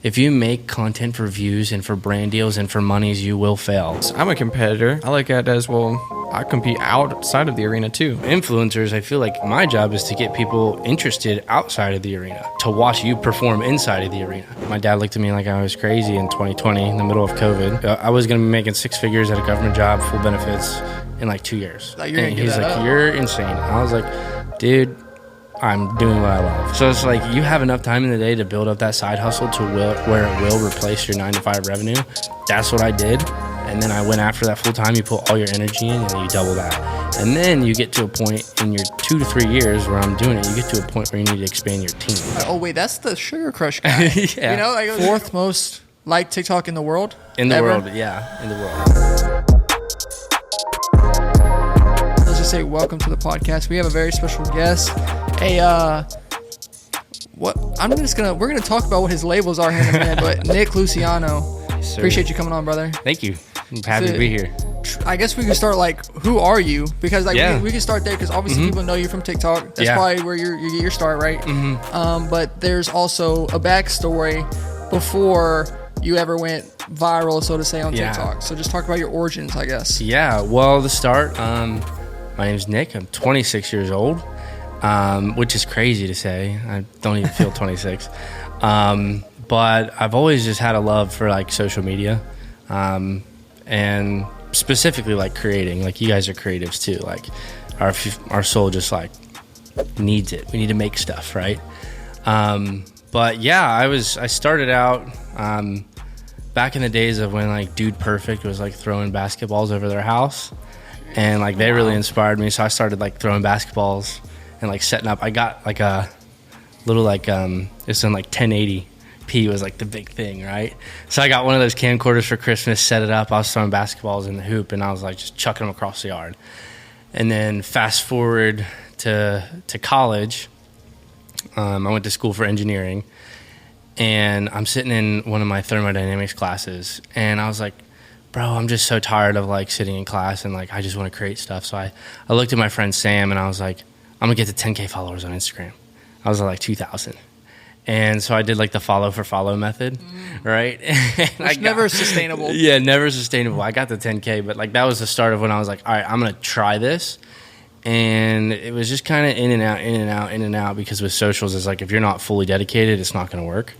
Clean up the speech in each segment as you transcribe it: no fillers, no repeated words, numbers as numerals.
if you make content for views and for brand deals and for monies, you will fail. I'm a competitor. I look at it as, well, I compete outside of the arena too. Influencers, I feel like my job is to get people interested outside of the arena, to watch you perform inside of the arena. My dad looked at me like I was crazy in 2020, in the middle of COVID. I was going to be making 6 figures at a government job, full benefits, in like 2 years. And he's like, you're insane. I was like, dude, I'm doing what I love. So it's like you have enough time in the day to build up that side hustle to where it will replace your 9-to-5 revenue. That's what I did. And then I went after that full time. You put all your energy in and then you double that. And then you get to a point in your 2 to 3 years where I'm doing it, you get to a point where you need to expand your team. Oh, wait, that's the Sugar Crush guy. Yeah. You know, like 4th most liked TikTok in the world? In the ever? world, yeah, in the world. Let's just say welcome to the podcast. We have a very special guest. Hey, we're gonna talk about what his labels are here in a minute, but Nick Luciano, Yes, sir. appreciate you coming on, brother. Thank you. I'm happy to be here. I guess we can start like, who are you? Because like we can start there because obviously people know you from TikTok. That's probably where you get your start, right? But there's also a backstory before you ever went viral, so to say, on TikTok. So just talk about your origins, I guess. Yeah, well, to start, my name's Nick. I'm 26 years old, which is crazy to say. I don't even feel 26. But I've always just had a love for like social media, and specifically like creating. Like you guys are creatives too. Like our soul just like needs it. We need to make stuff, right? But yeah, I started out back in the days of when like Dude Perfect was like throwing basketballs over their house, and like they really inspired me. So I started like throwing basketballs and like setting up. I got like a little like it's in like 1080p was like the big thing, right? So I got one of those camcorders for Christmas, set it up. I was throwing basketballs in the hoop, and I was like just chucking them across the yard. And then fast forward to college, I went to school for engineering, and I'm sitting in one of my thermodynamics classes, and I was like, bro, I'm just so tired of like sitting in class and like I just want to create stuff. So I looked at my friend Sam, and I was like, I'm gonna get to 10K followers on Instagram. I was at like 2,000. And so I did like the follow for follow method, right? Which never sustainable. Yeah, never sustainable. I got the 10K, but like that was the start of when I was like, all right, I'm going to try this. And it was just kind of in and out, because with socials, it's like if you're not fully dedicated, it's not going to work.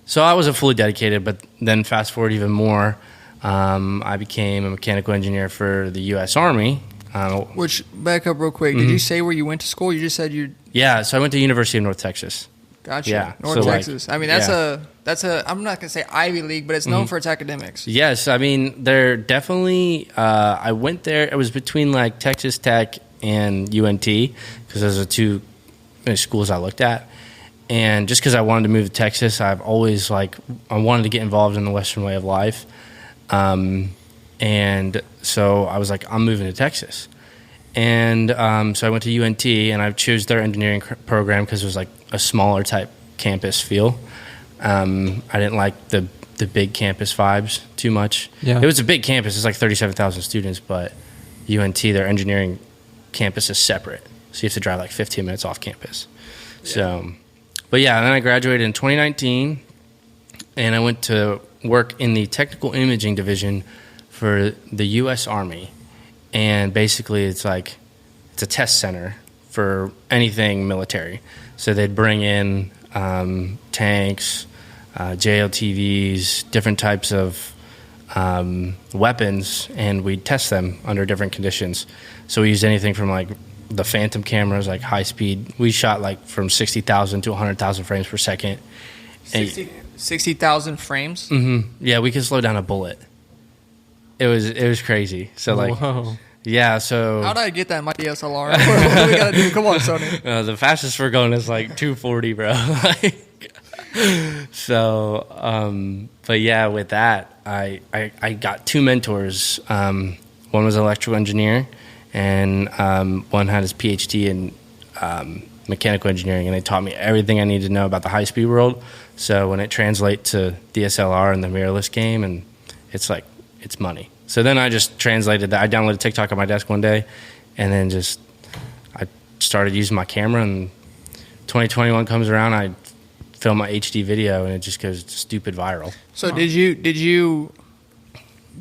So I wasn't fully dedicated, but then fast forward even more, I became a mechanical engineer for the U.S. Army. Which, back up real quick, did you say where you went to school? You just said you... Yeah, so I went to University of North Texas. Gotcha. Yeah, North so Texas. I mean, that's a, I'm not going to say Ivy League, but it's known for its academics. Yes, I mean, they're definitely, I went there, it was between like Texas Tech and UNT, because those are two schools I looked at. And just because I wanted to move to Texas, I've always like, I wanted to get involved in the Western way of life. And so I was like, I'm moving to Texas. And so I went to UNT, and I chose their engineering program because it was like a smaller type campus feel. I didn't like the big campus vibes too much. Yeah. It was a big campus. It's like 37,000 students, but UNT, their engineering campus is separate. So you have to drive like 15 minutes off campus. Yeah. So, but yeah, and then I graduated in 2019, and I went to work in the technical imaging division for the U.S. Army. And basically it's a test center for anything military. So they'd bring in tanks, JLTVs, different types of weapons, and we'd test them under different conditions. So we used anything from like the Phantom cameras, like high speed. We shot like from 60,000 to 100,000 frames per second. 60,000 frames? Mm-hmm. Yeah, we could slow down a bullet. It was crazy. So like, whoa. Yeah. So how did I get that in my DSLR? What do we gotta do? Come on, Sony. The fastest we're going is like 240, bro. So, but yeah, with that, I got 2 mentors. One was an electrical engineer, and one had his PhD in mechanical engineering, and they taught me everything I needed to know about the high speed world. So when it translates to DSLR and the mirrorless game, and it's like, it's money. So then I just translated that. I downloaded TikTok on my desk one day, and then I started using my camera, and 2021 comes around, I film a HD video, and it just goes stupid viral. So did you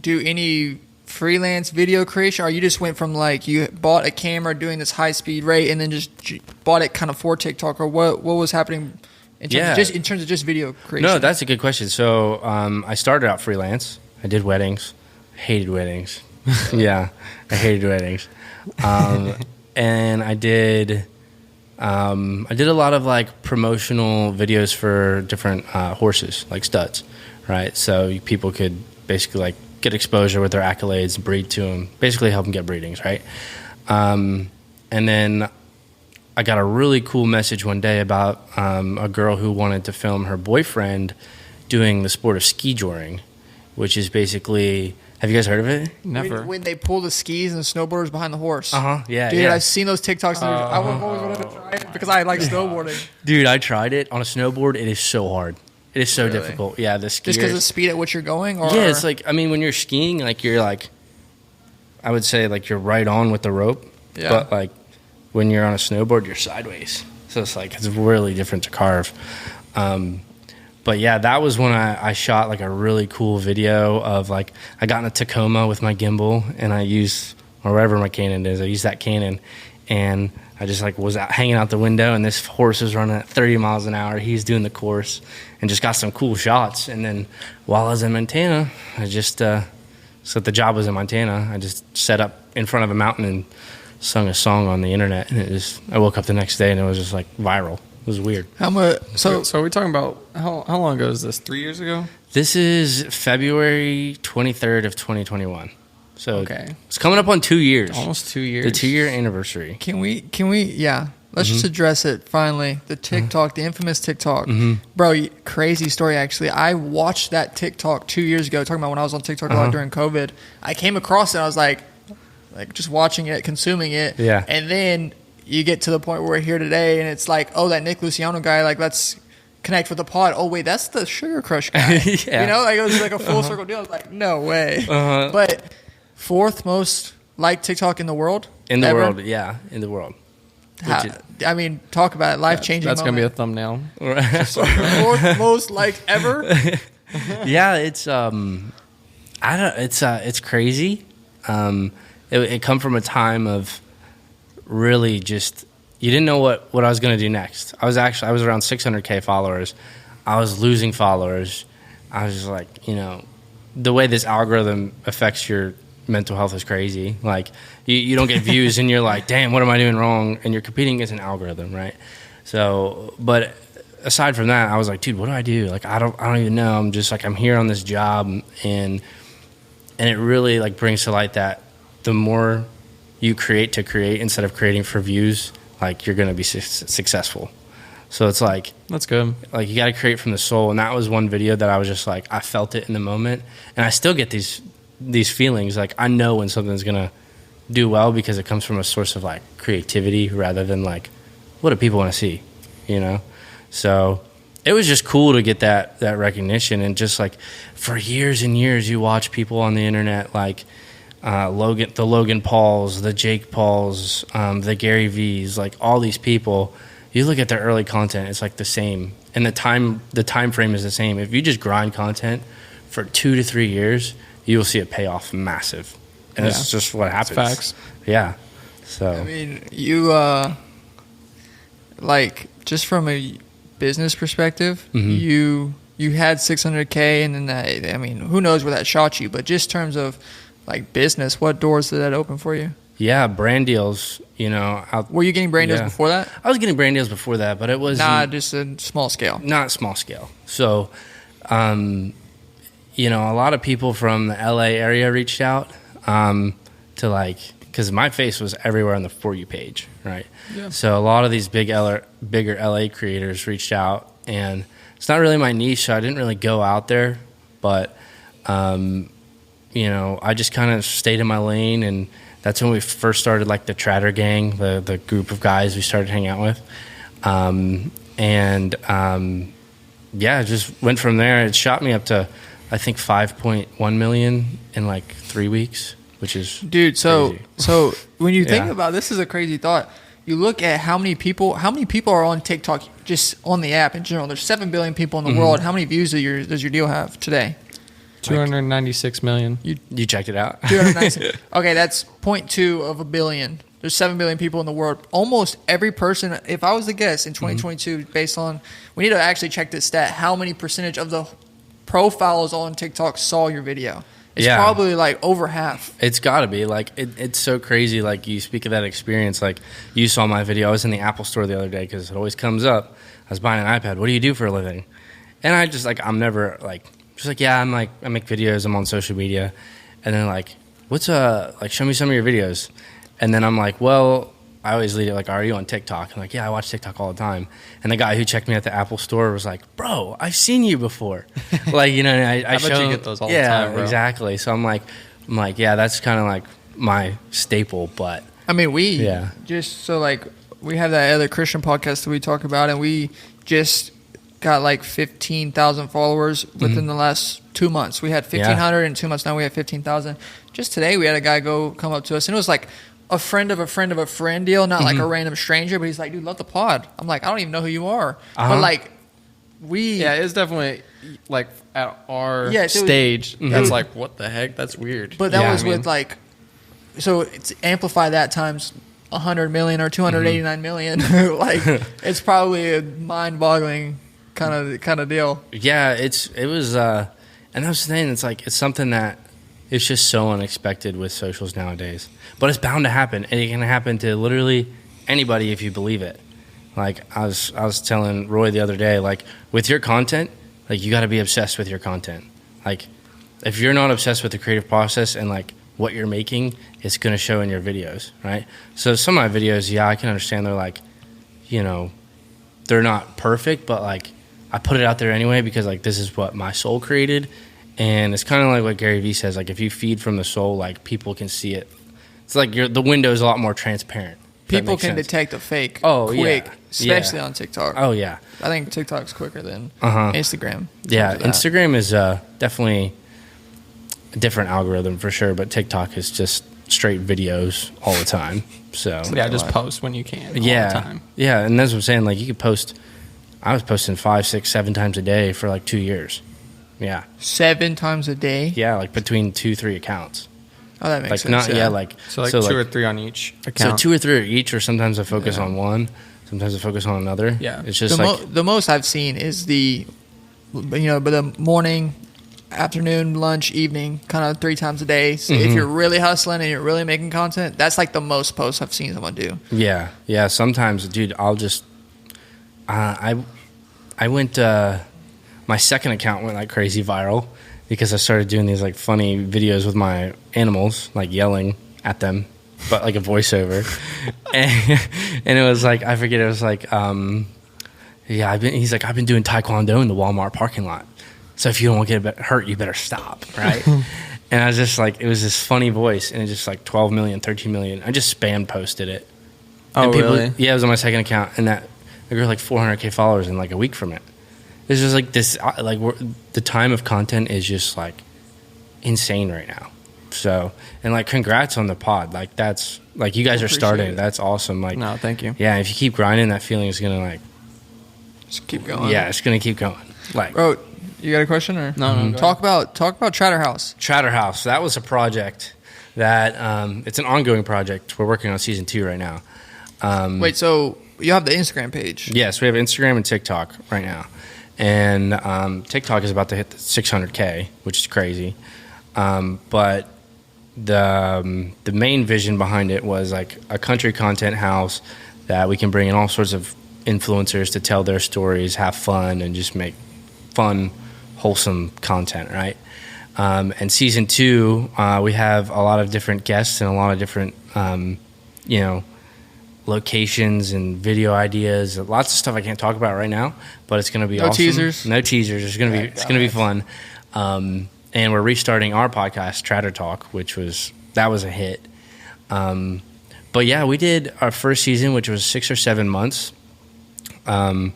do any freelance video creation, or you just went from like you bought a camera doing this high speed rate and then just bought it kind of for TikTok, or what was happening in terms of just video creation? No, that's a good question. So I started out freelance. I did weddings. Hated weddings. Yeah, I hated weddings. And I did a lot of like promotional videos for different horses, like studs, right? So people could basically like get exposure with their accolades, breed to them, basically help them get breedings, right? And then I got a really cool message one day about a girl who wanted to film her boyfriend doing the sport of ski joring, which is basically, have you guys heard of it? Never. When they pull the skis and the snowboarders behind the horse. Yeah. Dude, yeah. I've seen those TikToks. I always wanted to try it because I like snowboarding. Dude, I tried it on a snowboard. It is so hard. It is so difficult. Yeah, the skiers. Just because of the speed at which you're going? Or? Yeah, it's like, I mean, when you're skiing, like you're like, I would say like you're right on with the rope. Yeah. But like when you're on a snowboard, you're sideways. So it's like, it's really different to carve. But yeah, that was when I shot like a really cool video of like, I got in a Tacoma with my gimbal and I used, or wherever my Canon is, I used that Canon, and I just like was hanging out the window, and this horse was running at 30 miles an hour. He's doing the course, and just got some cool shots. And then while I was in Montana, I just, so the job was in Montana, I just set up in front of a mountain and sung a song on the internet. And I woke up the next day and it was just like viral. It was weird. How much? So are we talking about how long ago is this? 3 years ago? This is February 23rd of 2021. So it's coming up on 2 years. Almost 2 years. The 2-year anniversary. Can we? Yeah. Let's just address it finally. The TikTok, the infamous TikTok. Bro, crazy story actually. I watched that TikTok 2 years ago, talking about when I was on TikTok a lot during COVID. I came across it. I was like just watching it, consuming it. Yeah. And then you get to the point where we're here today, and it's like, oh, that Nick Luciano guy, like, let's connect with the pod. Oh, wait, that's the Sugar Crush guy. Yeah. You know, like, it was like a full circle deal. I was like, no way. But fourth most liked TikTok in the world? In the world, yeah, in the world. I mean, talk about it. Life-changing That's going to be a moment. thumbnail. Fourth most liked ever? Yeah, it's it's crazy. It come from a time of really just, you didn't know what I was going to do next. I was around 600K followers. I was losing followers. I was just like, you know, the way this algorithm affects your mental health is crazy. Like you don't get views and you're like, damn, what am I doing wrong? And you're competing against an algorithm, right? So, but aside from that, I was like, dude, what do I do? Like, I don't even know. I'm just like, I'm here on this job, and it really like brings to light that the more you create instead of creating for views, like you're going to be successful. So it's like, that's good. Like you got to create from the soul. And that was one video that I was just like, I felt it in the moment, and I still get these feelings. Like I know when something's going to do well because it comes from a source of like creativity rather than like, what do people want to see, you know? So it was just cool to get that recognition. And just like for years and years, you watch people on the internet, like, the Logan Pauls, the Jake Pauls, the Gary V's, like all these people, you look at their early content, it's like the same. And the time frame is the same. If you just grind content for 2 to 3 years, you will see it pay off massive. And it's just what happens. It's facts. Yeah. So I mean, you like just from a business perspective, you had 600K, and then that, I mean, who knows where that shot you, but just in terms of like business, what doors did that open for you? Yeah, brand deals, you know. Were you getting brand deals before that? I was getting brand deals before that, but it was just a small scale. Not small scale. So, you know, a lot of people from the LA area reached out to like, because my face was everywhere on the For You page, right? Yeah. So a lot of these bigger LA creators reached out, and it's not really my niche, so I didn't really go out there, but you know, I just kind of stayed in my lane, and that's when we first started like the Tratter gang, the group of guys we started hanging out with. Yeah, just went from there. It shot me up to, I think, 5.1 million in like 3 weeks, which is dude. So crazy. when you think about this, is a crazy thought. you look at how many people are on TikTok, just on the app in general. There's 7 billion people in the world. How many views does your deal have today? 296 million. You checked it out? 296. Okay, that's 0.2 of a billion. There's 7 billion people in the world. Almost every person, if I was to guess in 2022, based on, we need to actually check this stat, how many percentage of the profiles on TikTok saw your video? It's probably like over half. It's got to be. Like, it's so crazy. Like, you speak of that experience. Like, you saw my video. I was in the Apple store the other day because it always comes up. I was buying an iPad. What do you do for a living? And I just, like, I'm never, like, just like, yeah, I make videos. I'm on social media. And then, like, show me some of your videos. And then I'm like, well, I always lead it like, are you on TikTok? I'm like, yeah, I watch TikTok all the time. And the guy who checked me at the Apple store was like, bro, I've seen you before. Like, you know, I bet you get those all the time, bro. Yeah, exactly. So I'm like, yeah, that's kind of like my staple. But I mean, we have that other Christian podcast that we talk about, and we just got like 15,000 followers within the last 2 months. We had 1,500 in 2 months. Now we have 15,000. Just today, we had a guy come up to us, and it was like a friend of a friend of a friend deal, not like a random stranger, but he's like, dude, love the pod. I'm like, I don't even know who you are. But like, it's definitely like at our stage, that's like, what the heck? That's weird. But that was with like, so it's amplify that times 100 million or 289 million. Like, it's probably a mind-boggling kind of deal. Yeah, it was, and I was saying, it's like, it's something that it's just so unexpected with socials nowadays. But it's bound to happen, and it can happen to literally anybody if you believe it. Like, I was telling Roy the other day, like, with your content, like, you got to be obsessed with your content. Like, if you're not obsessed with the creative process and, like, what you're making, it's going to show in your videos, right? So some of my videos, I can understand they're, like, you know, they're not perfect, but, like, I put it out there anyway because, like, this is what my soul created. And it's kind of like what Gary Vee says, like, if you feed from the soul, like, people can see it. It's like the window is a lot more transparent. People can detect a fake quick, especially on TikTok. Oh, yeah. I think TikTok's quicker than Instagram. Yeah, Instagram is definitely a different algorithm for sure, but TikTok is just straight videos all the time. So yeah, just post when you can all the time. Yeah, and that's what I'm saying. Like, you could post, I was posting 5, 6, 7 times a day for like 2 years. Yeah. 7 times a day? Yeah, like between 2, 3 accounts. Oh, that makes sense. So 2 or 3 on each account. So 2 or 3 on each, or sometimes I focus on one, sometimes I focus on another. Yeah. It's just the most I've seen is the morning, afternoon, lunch, evening, kind of 3 times a day. So if you're really hustling and you're really making content, that's like the most posts I've seen someone do. Yeah. Yeah. Sometimes, dude, I'll just, I went, my second account went like crazy viral because I started doing these like funny videos with my animals, like yelling at them, but like a voiceover. and it was like, I forget, it was like, he's like, I've been doing Taekwondo in the Walmart parking lot. So if you don't want to get hurt, you better stop, right? And I was just like, it was this funny voice, and it just like 12 million, 13 million. I just spam posted it. Oh, and people, really? Yeah, it was on my second account, and I grew like 400K followers in like a week from it. It's just like this, like the time of content is just like insane right now. So, and like, congrats on the pod. Like, that's like, you guys are starting. That's awesome. Like, no, thank you. Yeah, if you keep grinding, that feeling is gonna like just keep going. Yeah, it's gonna keep going. Like, bro, you got a question or no? Talk about Chatterhouse. Chatterhouse. That was a project that it's an ongoing project. We're working on season 2 right now. Wait, so you have the Instagram page? Yes, we have Instagram and TikTok right now. And TikTok is about to hit the 600K, which is crazy. But the main vision behind it was like a country content house that we can bring in all sorts of influencers to tell their stories, have fun, and just make fun, wholesome content, right? And season 2, we have a lot of different guests and a lot of different, locations and video ideas, lots of stuff I can't talk about right now, but it's going to be awesome. No teasers. It's going to be fun. And we're restarting our podcast, Chatter Talk, that was a hit. But yeah, we did our first season, which was 6 or 7 months. And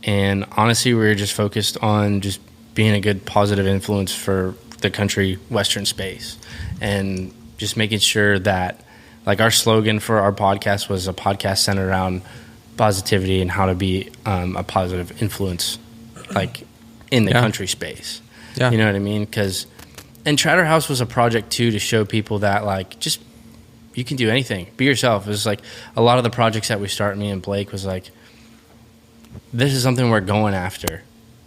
honestly, we were just focused on just being a good positive influence for the country Western space, and just making sure that, like our slogan for our podcast was a podcast centered around positivity and how to be a positive influence, like in the country space. Yeah. You know what I mean? And Chatterhouse was a project too to show people that like just you can do anything. Be yourself. It was like a lot of the projects that we start, me and Blake, was like, this is something we're going after,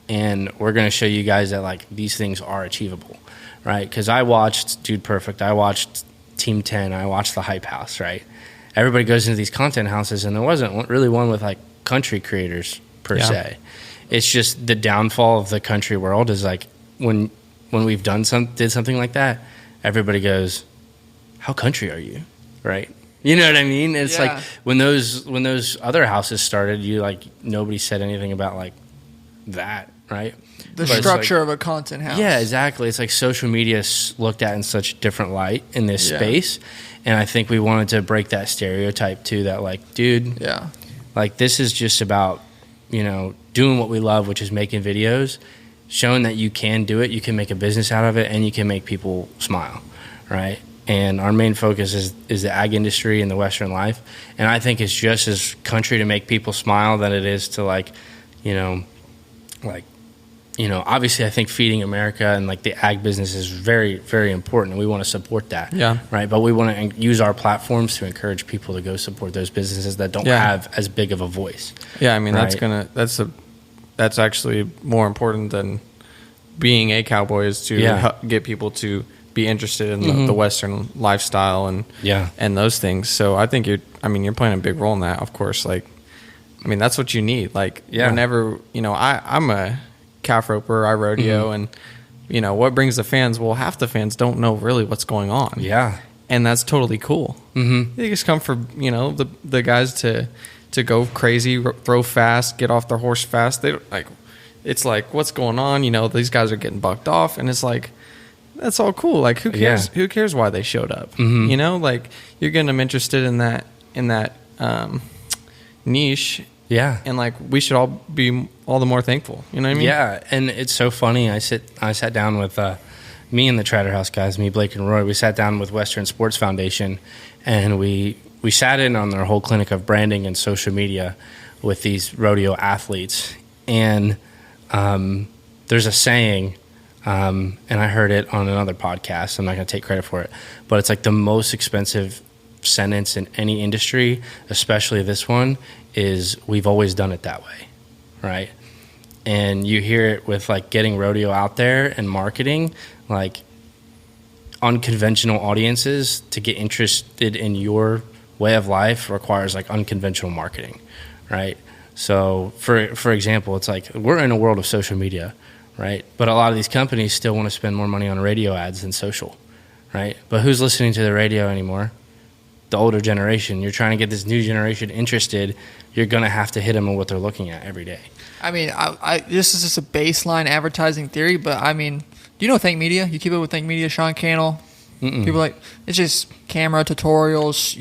and we're going to show you guys that like these things are achievable, right? Because I watched Dude Perfect, I watched Team 10, I watched the Hype House, right? Everybody goes into these content houses, and there wasn't really one with like country creators per se. It's just the downfall of the country world is like when we've did something like that, everybody goes, how country are you, right? You know what I mean? It's like when those other houses started, nobody said anything about like that, right? The structure of a content house. Yeah, exactly. It's like social media looked at in such a different light in this space, and I think we wanted to break that stereotype too. That like, dude, like this is just about doing what we love, which is making videos, showing that you can do it, you can make a business out of it, and you can make people smile, right? And our main focus is the ag industry and the Western life. And I think it's just as country to make people smile than it is to obviously I think feeding America and like the ag business is very, very important. And we want to support that. Yeah. Right. But we want to use our platforms to encourage people to go support those businesses that don't have as big of a voice. Yeah. I mean, that's actually more important than being a cowboy is to get people to be interested in the Western lifestyle and those things. So I think you're playing a big role in that, of course. Like, I mean, that's what you need. Like, whenever, I'm a calf roper, I rodeo, and, what brings the fans? Well, half the fans don't know really what's going on. Yeah. And that's totally cool. Mm-hmm. They just come for, the guys to go crazy, throw fast, get off their horse fast. They like, it's like, what's going on? These guys are getting bucked off, and it's like, that's all cool. Like, who cares? Who cares why they showed up? Mm-hmm. Like, you're getting them interested in that niche. Yeah. And like, we should all be all the more thankful. You know what I mean? Yeah. And it's so funny. I sat down with me and the Chatterhouse guys, me, Blake, and Roy. We sat down with Western Sports Foundation, and we sat in on their whole clinic of branding and social media with these rodeo athletes. And there's a saying. And I heard it on another podcast. I'm not going to take credit for it, but it's like the most expensive sentence in any industry, especially this one, is we've always done it that way, right? And you hear it with like getting rodeo out there and marketing, like unconventional audiences to get interested in your way of life requires like unconventional marketing, right? So for example, it's like we're in a world of social media, right? But a lot of these companies still want to spend more money on radio ads than social, right? But who's listening to the radio anymore? The older generation. You're trying to get this new generation interested. You're going to have to hit them on what they're looking at every day. I mean, this is just a baseline advertising theory, but I mean, do you know Think Media? You keep up with Think Media, Sean Cannell? Mm-mm. People like, it's just camera tutorials,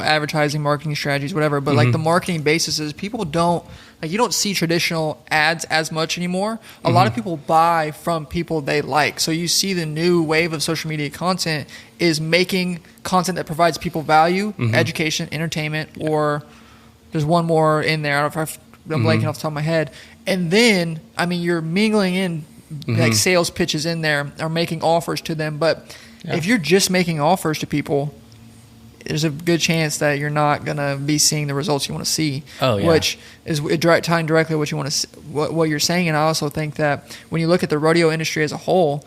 advertising, marketing strategies, whatever. But like the marketing basis is people don't, like you don't see traditional ads as much anymore. A lot of people buy from people they like. So you see the new wave of social media content is making content that provides people value, education, entertainment, or there's one more in there. I don't know if I'm blanking off the top of my head. And then, I mean, you're mingling in like sales pitches in there or making offers to them. But if you're just making offers to people, there's a good chance that you're not going to be seeing the results you want to see. Oh, yeah. Which is tying directly what you want to, what you're saying. And I also think that when you look at the rodeo industry as a whole,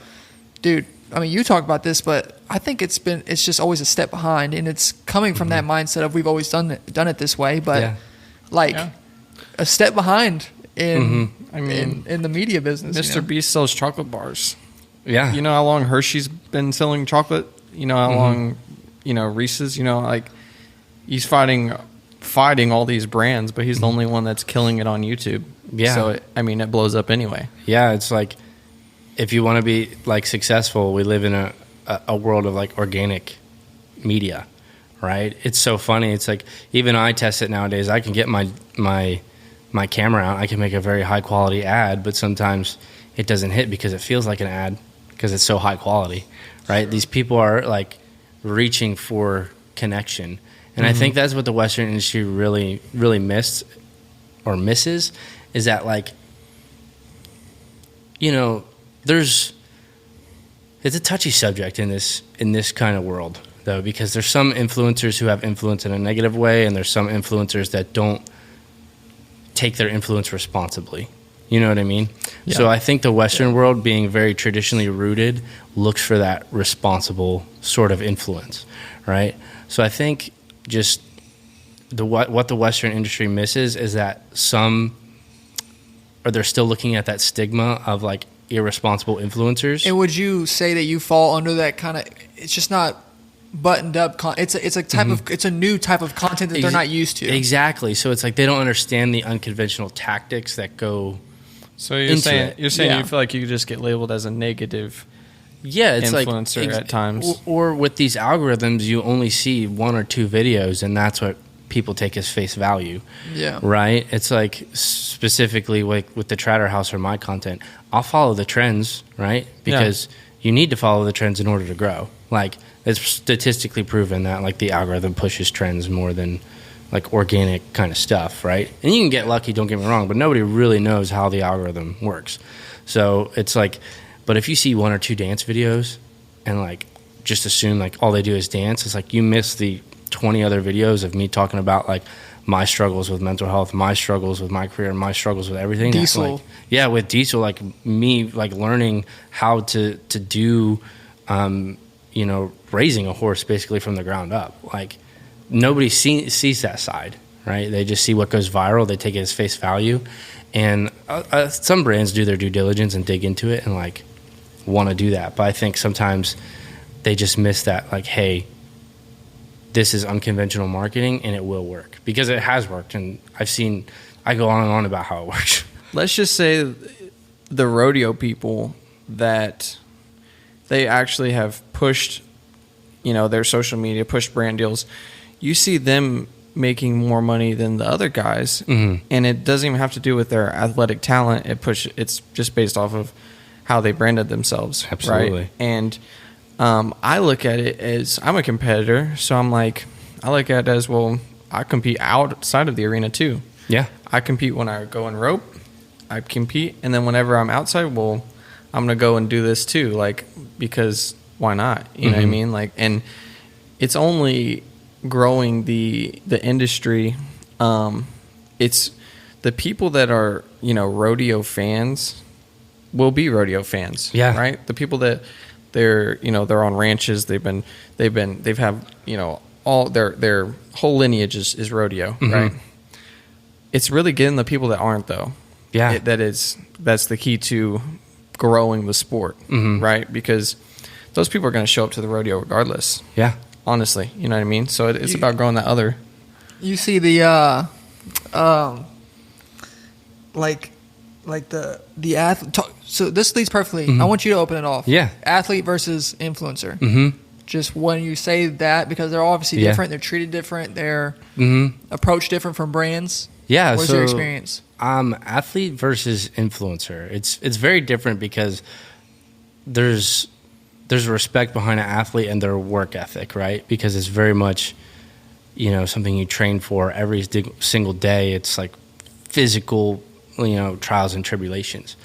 dude, I mean, you talk about this, but I think it's just always a step behind, and it's coming from that mindset of we've always done it this way, but a step behind in the media business. Mr. Beast sells chocolate bars. Yeah. You know how long Hershey's been selling chocolate? You know how long, Reese's, like he's fighting all these brands, but he's the only one that's killing it on YouTube. Yeah. So, it blows up anyway. Yeah. It's like, if you want to be like successful, we live in a world of like organic media, right? It's so funny. It's like, even I test it nowadays. I can get my camera out. I can make a very high quality ad, but sometimes it doesn't hit because it feels like an ad because it's so high quality, right? These people are like reaching for connection, And I think that's what the Western industry really, really misses, is that, like, you know, it's a touchy subject in this kind of world, though, because there's some influencers who have influence in a negative way, and there's some influencers that don't take their influence responsibly. You know what I mean? Yeah. So I think the Western world, being very traditionally rooted, looks for that responsible sort of influence, right? So I think just what the Western industry misses is that they're still looking at that stigma of, like, irresponsible influencers. And would you say that you fall under that kind of? It's just not buttoned up. It's a type of, it's a new type of content that they're not used to. Exactly. So it's like they don't understand the unconventional tactics that go. So you're saying you feel like you just get labeled as a negative. Yeah, it's influencer at times. Or with these algorithms, you only see 1 or 2 videos, and that's what people take as face value. Yeah. Right? It's like, specifically with the Chatterhouse or my content, I'll follow the trends, right? Because you need to follow the trends in order to grow. Like, it's statistically proven that, like, the algorithm pushes trends more than, like, organic kind of stuff, right? And you can get lucky, don't get me wrong, but nobody really knows how the algorithm works. So it's like, but if you see 1 or 2 dance videos and, like, just assume, like, all they do is dance, it's like you miss the 20 other videos of me talking about, like, my struggles with mental health, my struggles with my career, my struggles with everything. Diesel. Like, yeah, with Diesel, like, me, like, learning how to do, you know, raising a horse basically from the ground up. Like, nobody sees that side, right? They just see what goes viral. They take it as face value. And some brands do their due diligence and dig into it and, like, want to do that. But I think sometimes they just miss that, like, hey, this is unconventional marketing and it will work, because it has worked. And I go on and on about how it works. Let's just say the rodeo people, that they actually have pushed, you know, their social media, pushed brand deals. You see them making more money than the other guys, and it doesn't even have to do with their athletic talent. It's just based off of how they branded themselves. Absolutely. Right? And I look at it as, I'm a competitor, so I'm like, I look at it as, well, I compete outside of the arena too. Yeah. I compete when I go and rope. I compete, and then whenever I'm outside, well, I'm gonna go and do this too, like, because why not? You know what I mean? Like, and it's only growing the industry. It's the people that are, you know, rodeo fans will be rodeo fans. Yeah. Right. The people that they're on ranches. They've had, you know, all their whole lineage is rodeo. Right. It's really getting the people that aren't, though. Yeah. That's the key to growing the sport. Right. Because those people are going to show up to the rodeo regardless. Yeah. Honestly, you know what I mean? So it's about growing that other. You see the like the athlete. So this leads perfectly. I want you to open it off. Yeah. Athlete versus influencer. Just when you say that, because they're obviously different, they're treated different, they're approached different from brands. Yeah. What's your experience? Athlete versus influencer. It's very different, because there's respect behind an athlete and their work ethic, right? Because it's very much, you know, something you train for every single day. It's like physical, you know, trials and tribulations.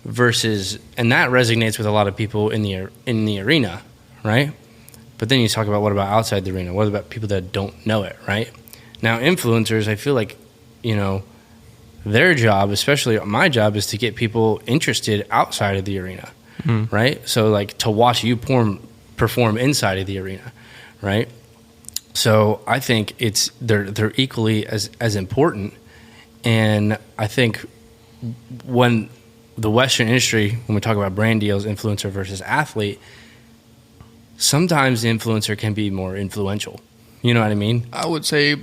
Versus, and that resonates with a lot of people in the arena, right? But then you talk about, what about outside the arena? What about people that don't know it, right? Now, influencers, I feel like, you know, their job, especially my job, is to get people interested outside of the arena. Right? So, like, to watch you perform inside of the arena, right? So I think they're equally as important. And I think when the Western industry, when we talk about brand deals, influencer versus athlete, sometimes the influencer can be more influential. You know what I mean? I would say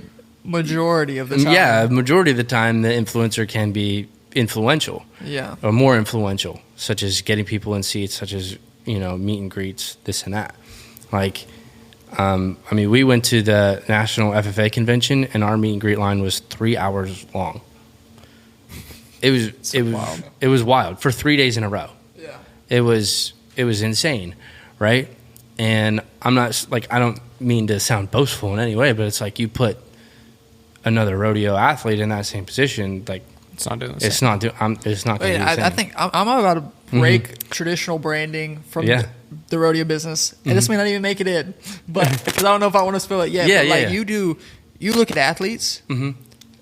majority of the time. Yeah, majority of the time the influencer can be influential. Yeah. Or more influential, such as getting people in seats, such as, you know, meet and greets, this and that. Like, I mean, we went to the National FFA convention, and our meet and greet line was 3 hours long. It was wild for 3 days in a row. Yeah. It was insane, right? And I'm not, like, I don't mean to sound boastful in any way, but it's like you put another rodeo athlete in that same position, like it's not doing the same. It's not going to do the same. I think I'm about to break traditional branding from the rodeo business, and this may not even make it in, but because I don't know if I want to spill it yet. You look at athletes.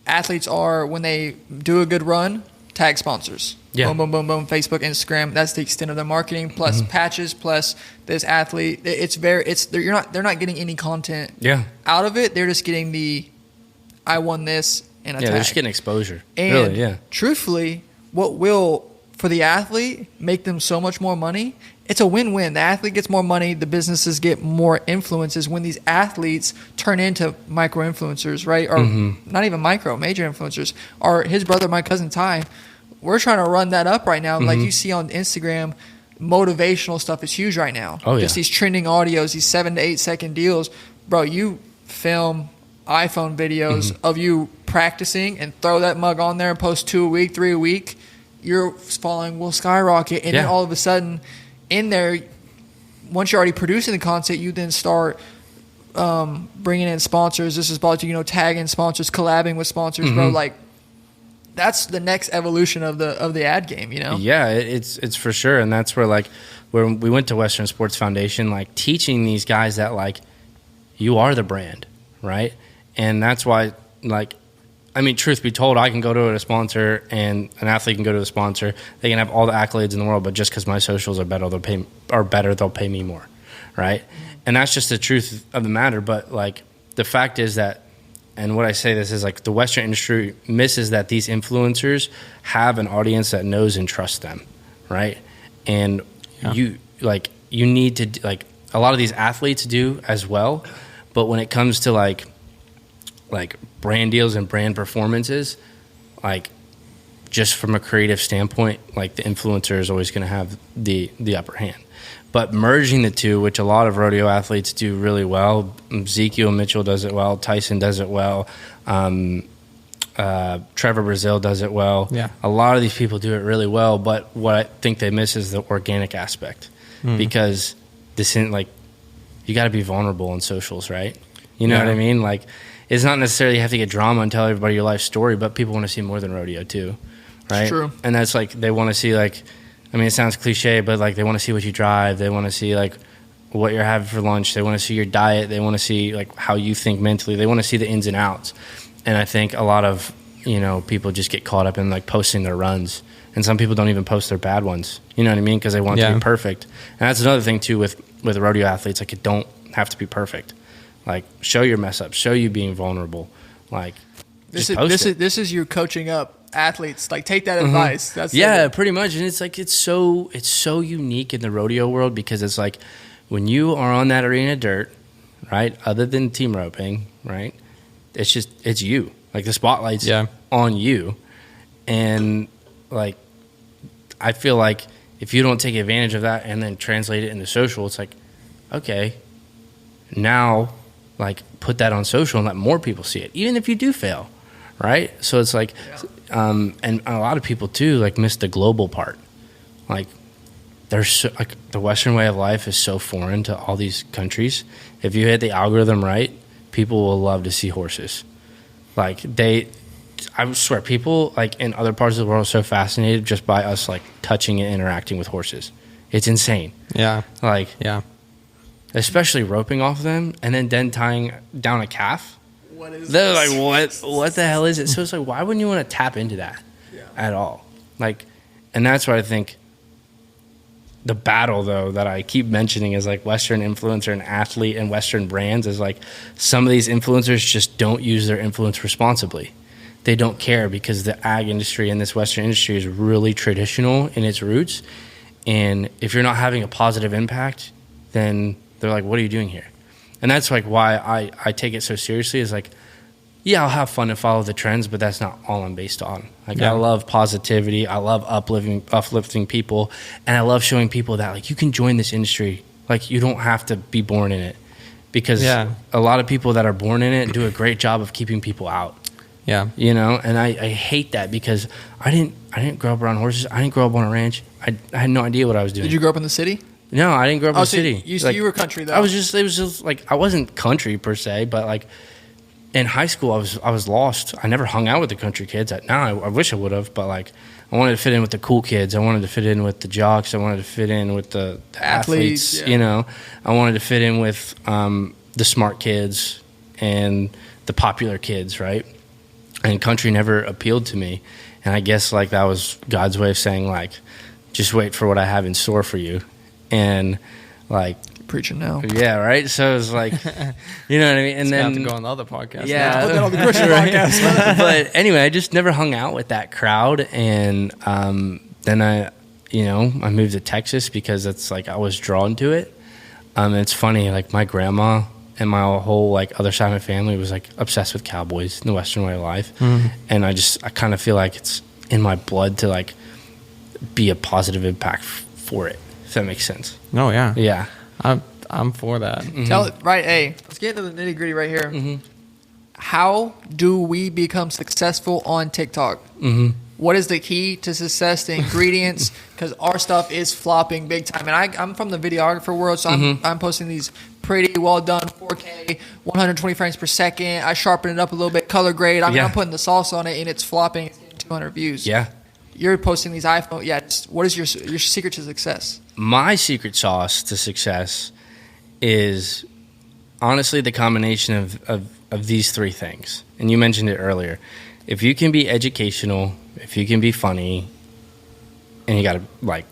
Athletes are, when they do a good run, tag sponsors. Boom, boom, boom, boom. Facebook, Instagram. That's the extent of their marketing. Plus patches. Plus this athlete. They're not getting any content. Out of it. They're just getting the, I won this and a tag. They're just getting exposure. And really, truthfully, what will for the athlete make them so much more money? It's a win-win. The athlete gets more money. The businesses get more influences when these athletes turn into micro-influencers, right? Or not even micro, major influencers. Or his brother, my cousin Ty, we're trying to run that up right now. Like you see on Instagram, motivational stuff is huge right now. Just these trending audios, these 7 to 8 second deals. Bro, you film iPhone videos of you practicing and throw that mug on there and post 2 a week, 3 a week. Your following will skyrocket. And then all of a sudden, in there, once you're already producing the content, you then start bringing in sponsors. This is about tagging sponsors, collabing with sponsors, bro. Like that's the next evolution of the ad game, Yeah, it's for sure, and that's where when we went to Western Sports Foundation, like teaching these guys that like you are the brand, right? And that's why truth be told, I can go to a sponsor and an athlete can go to a sponsor. They can have all the accolades in the world, but just because my socials are better, they'll pay me more, right? And that's just the truth of the matter. But like the fact is that, and what I say this is like the Western industry misses that these influencers have an audience that knows and trusts them, right? And you need to like a lot of these athletes do as well, but when it comes to like brand deals and brand performances, like just from a creative standpoint, like the influencer is always going to have the upper hand. But merging the two, which a lot of rodeo athletes do really well, Ezekiel Mitchell does it well, Tyson does it well, Trevor Brazil does it well. Yeah. A lot of these people do it really well, but what I think they miss is the organic aspect because this isn't like you got to be vulnerable on socials, right? You know what I mean? Like, it's not necessarily you have to get drama and tell everybody your life story, but people want to see more than rodeo too, right? It's true. And that's like they want to see like, I mean, it sounds cliche, but like they want to see what you drive. They want to see like what you're having for lunch. They want to see your diet. They want to see like how you think mentally. They want to see the ins and outs. And I think a lot of people just get caught up in like posting their runs, and some people don't even post their bad ones. You know what I mean? Because they want it to be perfect. And that's another thing too with rodeo athletes. Like it don't have to be perfect. Like, show your mess up, show you being vulnerable. Like, this is you coaching up athletes. Like, take that advice. That's pretty much. And it's like it's so unique in the rodeo world because it's like when you are on that arena dirt, right? Other than team roping, right? It's you. Like the spotlight's on you, and like I feel like if you don't take advantage of that and then translate it into social, it's like okay, now. Like, put that on social and let more people see it, even if you do fail, right? So it's like, and a lot of people too, like, miss the global part. Like, the Western way of life is so foreign to all these countries. If you hit the algorithm right, people will love to see horses. Like, I swear, people, like, in other parts of the world are so fascinated just by us, like, touching and interacting with horses. It's insane. Yeah. Like, yeah. Especially roping off them and then tying down a calf. They're like, what the hell is it? So it's like, why wouldn't you want to tap into that at all? Like, and that's what I think the battle, though, that I keep mentioning is like Western influencer and athlete and Western brands is like some of these influencers just don't use their influence responsibly. They don't care because the ag industry and this Western industry is really traditional in its roots. And if you're not having a positive impact, then they're like, what are you doing here? And that's like why I take it so seriously is like, yeah, I'll have fun and follow the trends, but that's not all I'm based on. Like I love positivity. I love uplifting people. And I love showing people that like you can join this industry. Like you don't have to be born in it because a lot of people that are born in it do a great job of keeping people out. Yeah. You know, and I hate that because I didn't grow up around horses. I didn't grow up on a ranch. I had no idea what I was doing. Did you grow up in the city? No, I didn't grow up in the city. You were country though. It was just like, I wasn't country per se, but like in high school, I was lost. I never hung out with the country kids. Now I wish I would have, but like I wanted to fit in with the cool kids. I wanted to fit in with the jocks. I wanted to fit in with the athletes. You know, I wanted to fit in with the smart kids and the popular kids, right? And country never appealed to me. And I guess like that was God's way of saying like, just wait for what I have in store for you. And like preaching now. Yeah, right. So it was like, you know what I mean? And then have to go on the other podcast. Yeah, put that on the Christian podcast. But anyway, I just never hung out with that crowd. And then I moved to Texas because it's like I was drawn to it. It's funny, like my grandma and my whole like other side of my family was like obsessed with cowboys and the Western way of life. And I kind of feel like it's in my blood to like be a positive impact for it, if that makes sense. Oh yeah. Yeah. I'm for that. Tell it right. Hey, let's get into the nitty gritty right here. How do we become successful on TikTok? What is the key to success, the ingredients? Because our stuff is flopping big time. And I'm from the videographer world, so I'm posting these pretty well done 4K, 120 frames per second. I sharpen it up a little bit, color grade. I'm putting the sauce on it, and it's flopping. It's getting 200 views. Yeah. You're posting these iPhone. Yeah. What is your secret to success? My secret sauce to success is honestly the combination of these three things. And you mentioned it earlier. If you can be educational, if you can be funny, and you got to like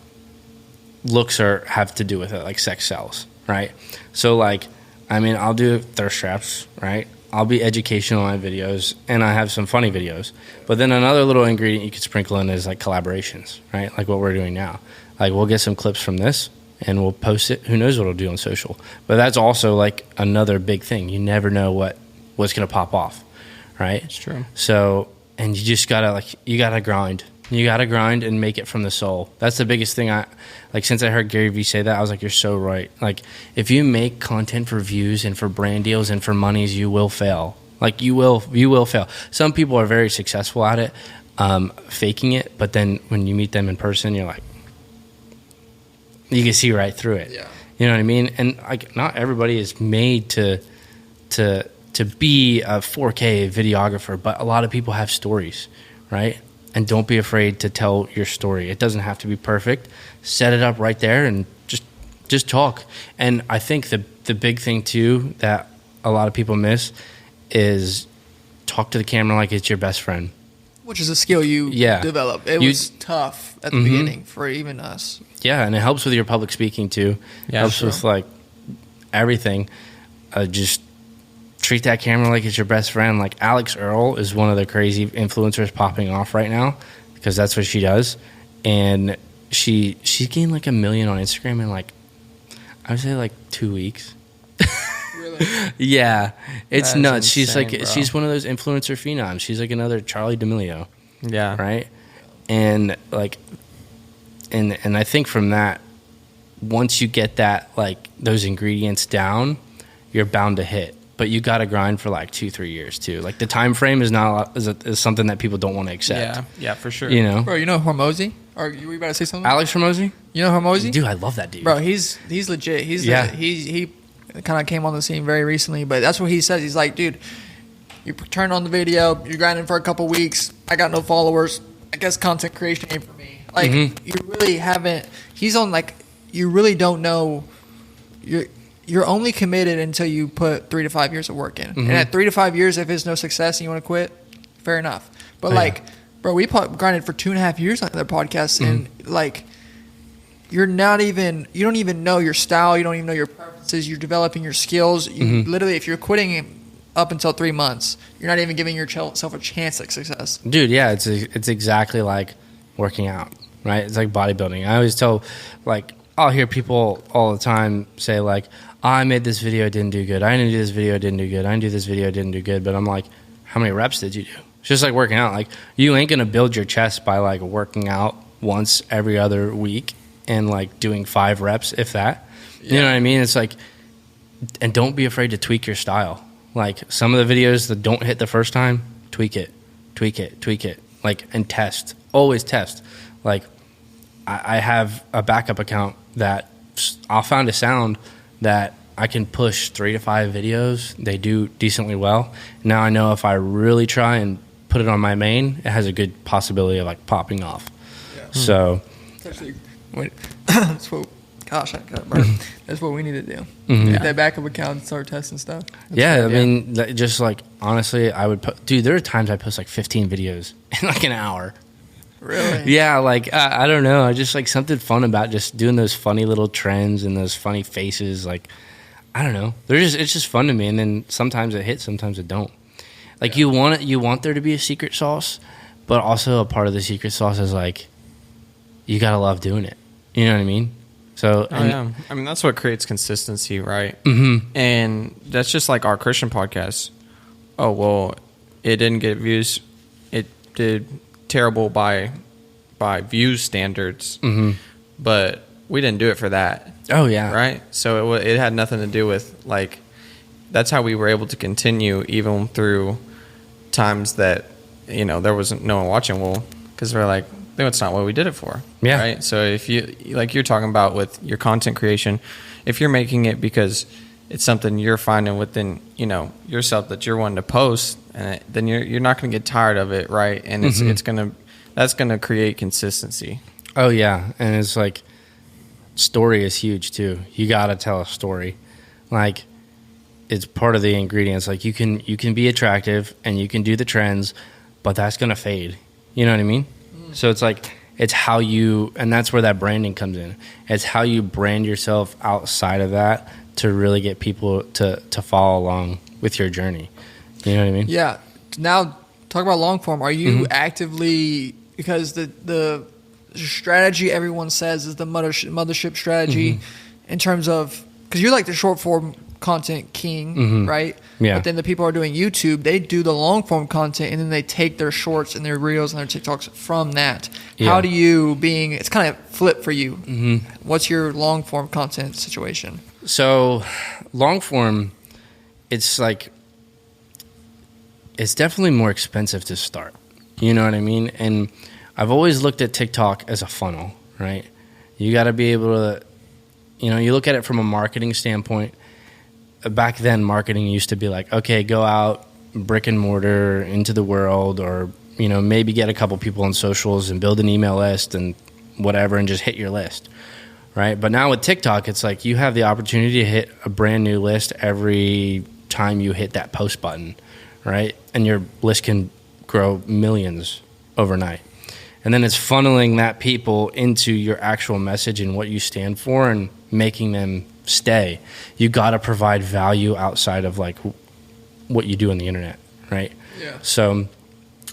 looks have to do with it, like sex sells, right? So like, I mean, I'll do thirst traps, right? I'll be educational on my videos, and I have some funny videos. But then another little ingredient you could sprinkle in is like collaborations, right? Like what we're doing now. Like we'll get some clips from this, and we'll post it. Who knows what it'll do on social? But that's also like another big thing. You never know what's going to pop off, right? It's true. So, and you just gotta you gotta grind. You gotta grind and make it from the soul. That's the biggest thing. Since I heard Gary Vee say that, I was like, you're so right. Like, if you make content for views and for brand deals and for monies, you will fail. Like, you will fail. Some people are very successful at it, faking it, but then when you meet them in person, you're like, you can see right through it. Yeah. You know what I mean? And like, not everybody is made to be a 4K videographer, but a lot of people have stories, right? And don't be afraid to tell your story. It doesn't have to be perfect. Set it up right there and just talk. And I think the big thing too that a lot of people miss is talk to the camera like it's your best friend. Which is a skill you develop. It was tough at the beginning for even us. Yeah, and it helps with your public speaking too. Yeah, helps with like everything. Just treat that camera like it's your best friend. Like Alex Earl is one of the crazy influencers popping off right now because that's what she does. And she gained like 1 million on Instagram in like, I would say like 2 weeks. Really? Yeah. It's That nuts. is She's insane, like, bro. she's one of those influencer phenoms. She's like another Charlie D'Amelio. Yeah. Right. And like, and I think from that, once you get that, like those ingredients down, you're bound to hit. But you got to grind for like 2-3 years too. Like the time frame is is something that people don't want to accept. Yeah, for sure. You know, bro. You know Hormozy? Or you were about to say something? Alex Hormozy? You know Hormozy? Dude, I love that dude. Bro, he's legit. He kind of came on the scene very recently, but that's what he says. He's like, dude, you turn on the video, you're grinding for a couple weeks. I got no followers. I guess content creation ain't for me. Like you really haven't. He's on like you really don't know. You're only committed until you put 3 to 5 years of work in. And at 3 to 5 years, if it's no success and you want to quit, fair enough. But bro, we grinded for 2.5 years on their podcast, and like, you don't even know your style. You don't even know your preferences. You're developing your skills. You literally, if you're quitting up until 3 months, you're not even giving yourself a chance at success. Dude, yeah, it's exactly like working out, right? It's like bodybuilding. I always tell, like, I'll hear people all the time say like, I made this video, it didn't do good. I didn't do this video, it didn't do good. I didn't do this video, it didn't do good. But I'm like, how many reps did you do? It's just like working out. Like, you ain't going to build your chest by like working out once every other week and like doing 5 reps, if that. Yeah. You know what I mean? It's like, and don't be afraid to tweak your style. Like, some of the videos that don't hit the first time, tweak it. Like, and test. Always test. Like, I have a backup account that found a sound that I can push 3 to 5 videos. They do decently well. Now I know if I really try and put it on my main, it has a good possibility of like popping off. Yeah. So it's actually, that's what, gosh, I got burned. That's what we need to do. Get that backup account and start testing stuff. I mean, just like, honestly, I would dude, there are times I post like 15 videos in like an hour. Really? Yeah, like, I don't know. I just like something fun about just doing those funny little trends and those funny faces. Like, I don't know. It's just fun to me. And then sometimes it hits, sometimes it don't. Like, you want there to be a secret sauce, but also a part of the secret sauce is like, you gotta love doing it. You know what I mean? So, I mean, that's what creates consistency, right? Mm-hmm. And that's just like our Christian podcast. Oh, well, it didn't get views. It did terrible by views standards, but we didn't do it for that. Oh, yeah. Right? So it had nothing to do with, like, that's how we were able to continue even through times that, you know, there wasn't no one watching. Well, because we're like, that's not what we did it for. Yeah. Right. So if you, like you're talking about with your content creation, if you're making it because it's something you're finding within, you know, yourself that you're wanting to post, then you're not going to get tired of it. Right. And that's going to create consistency. Oh yeah. And it's like, story is huge too. You got to tell a story. Like, it's part of the ingredients. Like, you can be attractive and you can do the trends, but that's going to fade. You know what I mean? So it's like, it's how you, and that's where that branding comes in. It's how you brand yourself outside of that to really get people to follow along with your journey. You know what I mean? Yeah. Now, talk about long form. Are you actively, because the strategy everyone says is the mothership strategy in terms of, because you're like the short form content king, right? Yeah. But then the people who are doing YouTube, they do the long form content and then they take their shorts and their reels and their TikToks from that. Yeah. How do you, it's kind of flip for you. What's your long form content situation? So long form, it's like, it's definitely more expensive to start. You know what I mean? And I've always looked at TikTok as a funnel, right? You got to be able to, you know, you look at it from a marketing standpoint. Back then, marketing used to be like, okay, go out, brick and mortar into the world, or, you know, maybe get a couple people on socials and build an email list and whatever and just hit your list, right? But now with TikTok, it's like you have the opportunity to hit a brand new list every time you hit that post button, right? And your list can grow millions overnight. And then it's funneling that people into your actual message and what you stand for and making them stay. You got to provide value outside of like what you do on the internet, right? Yeah. So,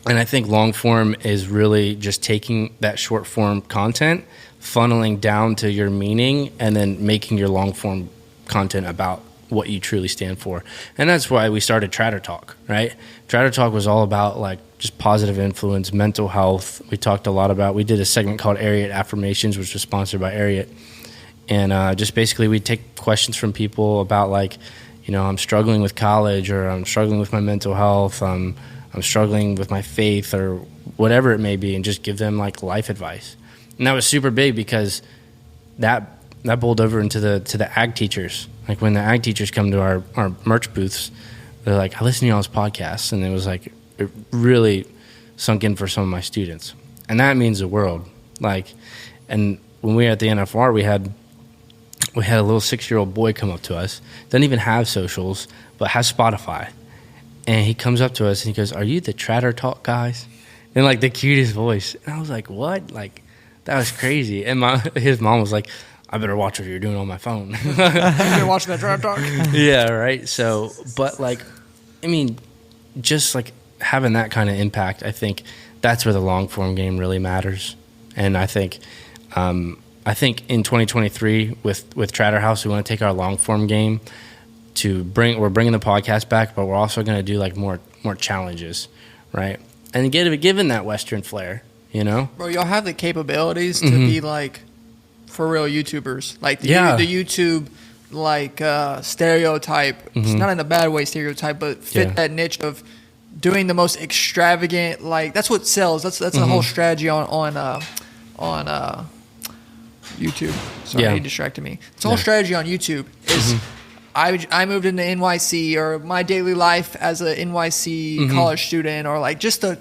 and I think long form is really just taking that short form content, funneling down to your meaning, and then making your long form content about what you truly stand for. And that's why we started Chatter Talk, right? Chatter Talk was all about like just positive influence, mental health. We talked a lot about, we did a segment called Ariat Affirmations, which was sponsored by Ariat. And just basically we take questions from people about like, you know, I'm struggling with college, or I'm struggling with my mental health, I'm struggling with my faith, or whatever it may be, and just give them like life advice. And that was super big because that boiled over into the ag teachers. Like when the ag teachers come to our merch booths, they're like, I listen to y'all's podcasts, and it was like, it really sunk in for some of my students. And that means the world. Like, and when we were at the NFR, we had a little 6-year-old boy come up to us, doesn't even have socials, but has Spotify. And he comes up to us and he goes, are you the Chatter Talk guys? In like the cutest voice. And I was like, what? Like, that was crazy. And his mom was like, I better watch what you're doing on my phone. You've been watching that Chatter Talk? Yeah, right. So, but like, I mean, just like having that kind of impact, I think that's where the long form game really matters. And I think in 2023 with Chatterhouse, we want to take our long form game we're bringing the podcast back, but we're also going to do like more challenges, right? And given that Western flair, you know? Bro, y'all have the capabilities to be like for real YouTubers. Like the YouTube like stereotype. It's not in a bad way stereotype, but fit that niche of doing the most extravagant, like that's what sells. That's a whole strategy on YouTube. Sorry, he distracted me. It's all strategy on YouTube. Is I moved into NYC, or my daily life as a NYC college student, or like just the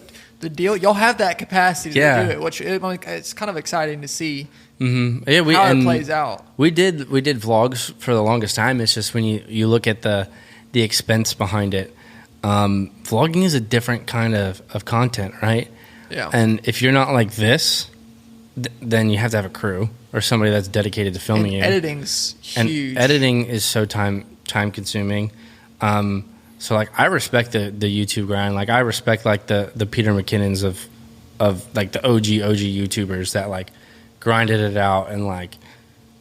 deal. Y'all have that capacity to do it, which it's kind of exciting to see how it plays out. We did vlogs for the longest time. It's just when you look at the expense behind it, vlogging is a different kind of content, right? Yeah. And if you're not like this, then you have to have a crew or somebody that's dedicated to filming you. Editing's huge. And editing is so time consuming. So like I respect the YouTube grind. Like I respect like the Peter McKinnons of like the OG YouTubers that like grinded it out, and like,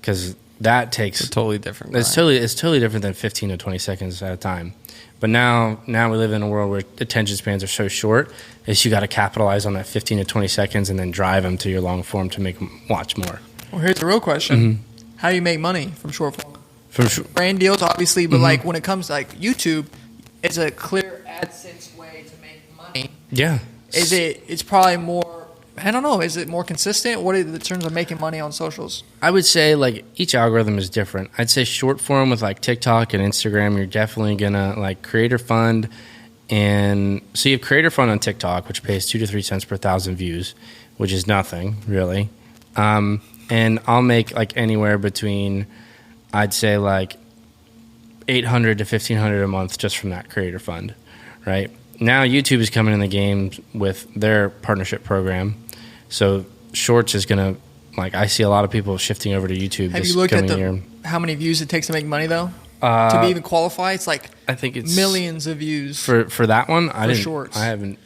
because that takes a totally different. It's totally different than 15 to 20 seconds at a time. But now we live in a world where attention spans are so short, is you got to capitalize on that 15 to 20 seconds and then drive them to your long form to make them watch more. Well, here's the real question: how do you make money from short form? Brand deals, obviously, but like when it comes to like YouTube, it's a clear AdSense way to make money. Yeah. It's probably more. I don't know. Is it more consistent? What are the terms of making money on socials? I would say like each algorithm is different. I'd say short form with like TikTok and Instagram, you're definitely gonna like creator fund, and so you have creator fund on TikTok, which pays 2 to 3 cents per 1,000 views, which is nothing really. And I'll make like anywhere between, I'd say like $800 to $1,500 a month just from that creator fund, right? Now YouTube is coming in the game with their partnership program, so Shorts is gonna, like, I see a lot of people shifting over to YouTube. Have you looked at how many views it takes to make money though? To be even qualify, it's like I think it's millions of views for that one. Shorts. I haven't.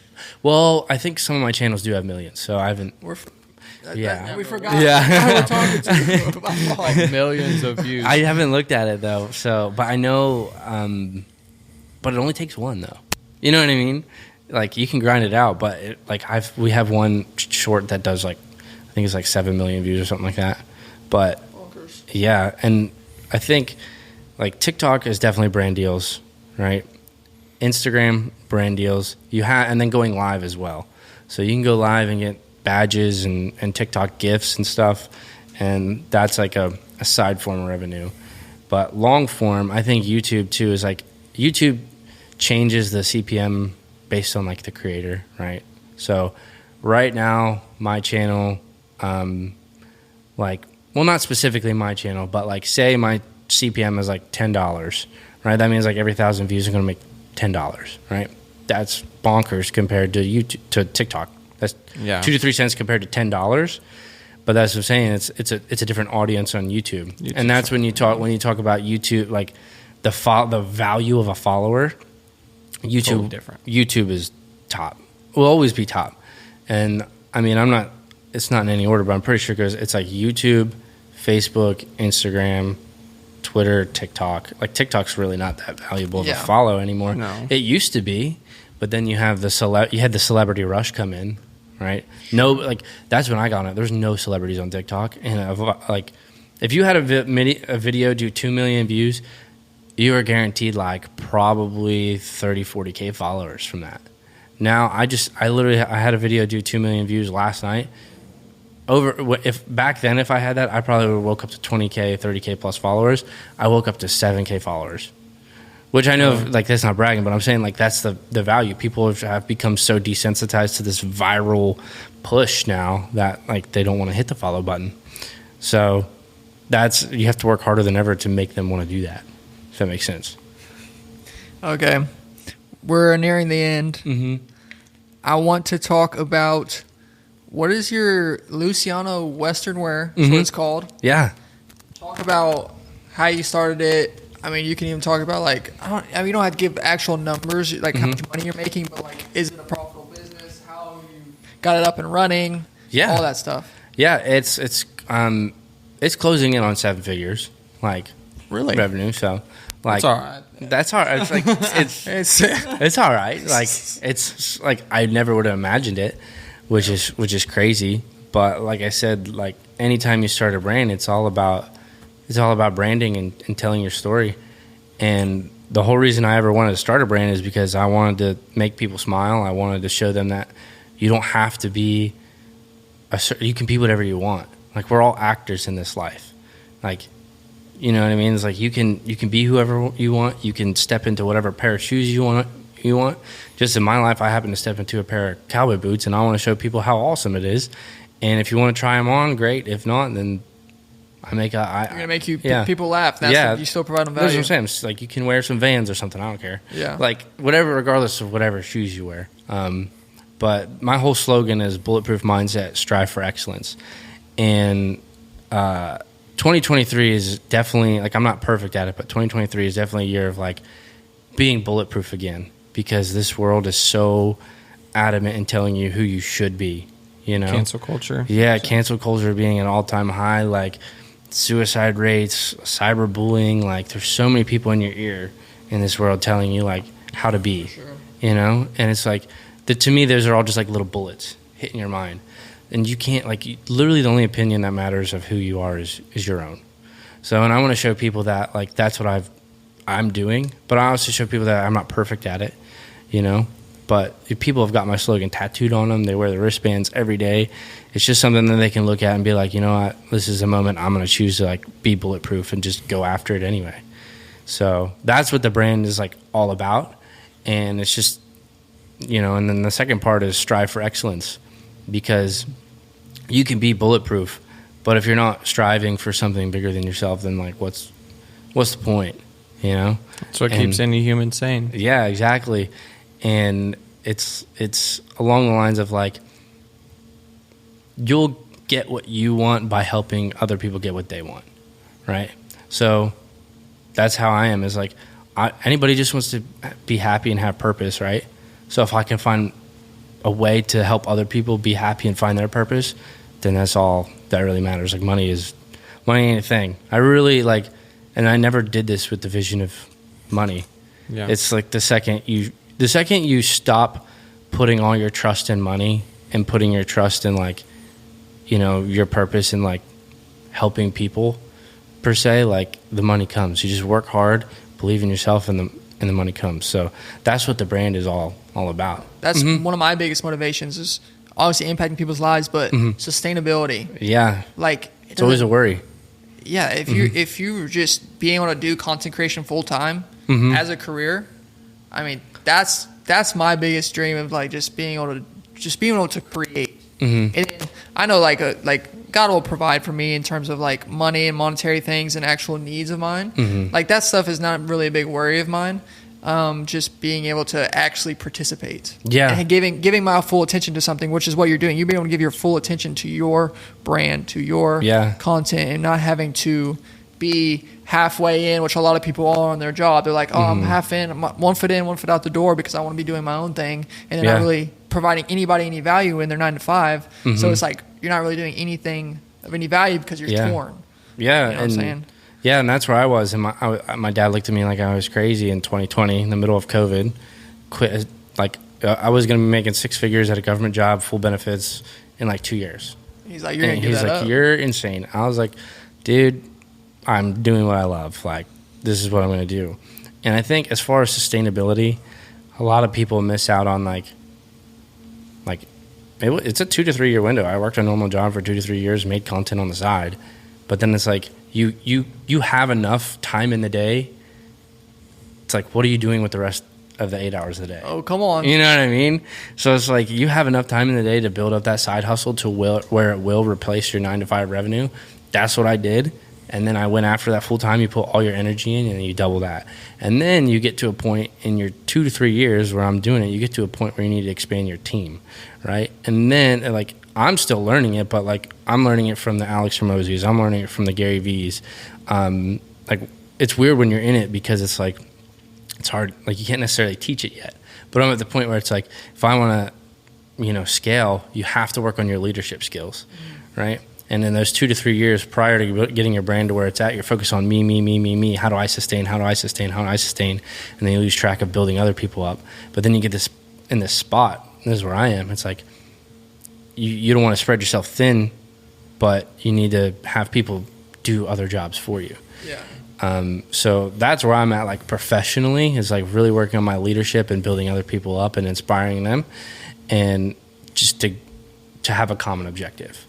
Well, I think some of my channels do have millions, so I haven't. We forgot. Yeah, we're talking to about like millions of views. I haven't looked at it though, so but I know. But it only takes one though. You know what I mean? Like you can grind it out, but we have one short that does like, I think it's like 7 million views or something like that. But yeah, and I think like TikTok is definitely brand deals, right? Instagram brand deals. And then going live as well. So you can go live and get badges and TikTok gifts and stuff, and that's like a side form of revenue. But long form, I think YouTube too is like YouTube changes the CPM based on like the creator, right? So right now my channel, not specifically my channel, but like say my CPM is like $10, right? That means like every 1,000 views are going to make $10, right? That's bonkers compared to YouTube, to TikTok. That's 2 to 3 cents compared to $10. But that's what I'm saying. It's a different audience on YouTube. And that's when you talk about YouTube, like the value of a follower. YouTube, totally different. YouTube is top. Will always be top. And I mean, it's not in any order, but I'm pretty sure it's like YouTube, Facebook, Instagram, Twitter, TikTok. Like TikTok's really not that valuable of a follow anymore. No. It used to be, but then you had the celebrity rush come in, right? No, like that's when I got on it. There's no celebrities on TikTok, and like if you had a video do 2 million views, you are guaranteed like probably 30, 40K followers from that. Now I had a video do 2 million views last night. If I had that, I probably would have woke up to 20K, 30K plus followers. I woke up to 7K followers, which I know like that's not bragging, but I'm saying like that's the value. People have become so desensitized to this viral push now that like they don't want to hit the follow button. So you have to work harder than ever to make them want to do that. If that makes sense. Okay. We're nearing the end. Mm-hmm. I want to talk about what is your Luciano Western wear? That's what it's called. Yeah. Talk about how you started it. I mean, you can even talk about like, you don't have to give actual numbers, like how much money you're making, but like, is it a profitable business? How you got it up and running? Yeah. All that stuff. Yeah. It's closing in on 7 figures, like really revenue. So like, that's all right. That's all right. It's like, it's all right. Like, it's like, I never would have imagined it, which is crazy. But like I said, like anytime you start a brand, it's all about branding and telling your story. And the whole reason I ever wanted to start a brand is because I wanted to make people smile. I wanted to show them that you don't have to be you can be whatever you want. Like, we're all actors in this life. Like, you know what I mean? It's like you can be whoever you want. You can step into whatever pair of shoes you want. Just in my life, I happen to step into a pair of cowboy boots, and I want to show people how awesome it is. And if you want to try them on, great. If not, then you're gonna make people laugh. You still provide them value. That's what I'm saying. It's like, you can wear some Vans or something. I don't care. Yeah. Like, whatever, regardless of whatever shoes you wear. But my whole slogan is bulletproof mindset, strive for excellence. And 2023 is definitely, like, I'm not perfect at it, but 2023 is definitely a year of, like, being bulletproof again, because this world is so adamant in telling you who you should be, you know? Cancel culture. Yeah, cancel culture being an all-time high, like, suicide rates, cyberbullying, like, there's so many people in your ear in this world telling you, like, how to be, you know? And it's like, to me, those are all just like little bullets hitting your mind. And you can't, like, literally the only opinion that matters of who you are is your own. So, and I want to show people that, like, that's what I'm doing, but I also show people that I'm not perfect at it, you know? But if people have got my slogan tattooed on them, they wear the wristbands every day. It's just something that they can look at and be like, you know what, this is a moment I'm going to choose to, like, be bulletproof and just go after it anyway. So that's what the brand is, like, all about. And it's just, you know, and then the second part is strive for excellence, because you can be bulletproof, but if you're not striving for something bigger than yourself, then, like, what's the point, you know? That's what keeps any human sane. Yeah, exactly. And it's along the lines of, like, you'll get what you want by helping other people get what they want, right? So that's how I am, is like, anybody just wants to be happy and have purpose, right? So if I can find a way to help other people be happy and find their purpose, then that's all that really matters. Like, money ain't a thing. I really, like, and I never did this with the vision of money. Yeah. It's like the second you stop putting all your trust in money and putting your trust in, like, you know, your purpose and, like, helping people per se, like, the money comes. You just work hard, believe in yourself, and the money comes. So that's what the brand is all about. That's one of my biggest motivations, is obviously impacting people's lives, but sustainability. Yeah. Like, it's always a worry. Yeah. If you're just being able to do content creation full time as a career, I mean, that's my biggest dream, of, like, just being able to create. And I know, like God will provide for me in terms of, like, money and monetary things and actual needs of mine. Like, that stuff is not really a big worry of mine. Just being able to actually participate. Yeah. And giving my full attention to something, which is what you're doing. You're being able to give your full attention to your brand, to your content, and not having to be halfway in, which a lot of people are on their job. They're like, I'm half in, I'm 1 foot in, 1 foot out the door, because I want to be doing my own thing, and they're not really providing anybody any value in their 9 to 5. So it's like, you're not really doing anything of any value because you're torn. Yeah. You know what I'm saying? Yeah, and that's where I was. And my dad looked at me like I was crazy in 2020, in the middle of COVID. Quit. Like, I was going to be making 6 figures at a government job, full benefits, in, like, 2 years. He's like, you're going to give that up. You're insane. I was like, dude, I'm doing what I love. Like, this is what I'm going to do. And I think as far as sustainability, a lot of people miss out on, like it's a 2 to 3 year window. I worked a normal job for 2 to 3 years, made content on the side, but then it's like you have enough time in the day. It's like, what are you doing with the rest of the 8 hours a day? Oh, come on. You know what I mean? So it's like, you have enough time in the day to build up that side hustle to where it will replace your 9 to 5 revenue. That's what I did. And then I went after that full time. You put all your energy in, and then you double that. And then you get to a point in your 2 to 3 years where I'm doing it, you get to a point where you need to expand your team, right? And then, like, I'm still learning it, but, like, I'm learning it from the Alex Hormozzi's. I'm learning it from the Gary V's. Like, it's weird when you're in it, because it's like, it's hard. Like, you can't necessarily teach it yet. But I'm at the point where it's like, if I want to, you know, scale, you have to work on your leadership skills, right? And in those 2 to 3 years prior to getting your brand to where it's at, you're focused on me. How do I sustain? And then you lose track of building other people up. But then you get this in this spot. This is where I am. It's like, you don't want to spread yourself thin, but you need to have people do other jobs for you. Yeah. So that's where I'm at, like, professionally, is, like, really working on my leadership and building other people up and inspiring them, and just to have a common objective.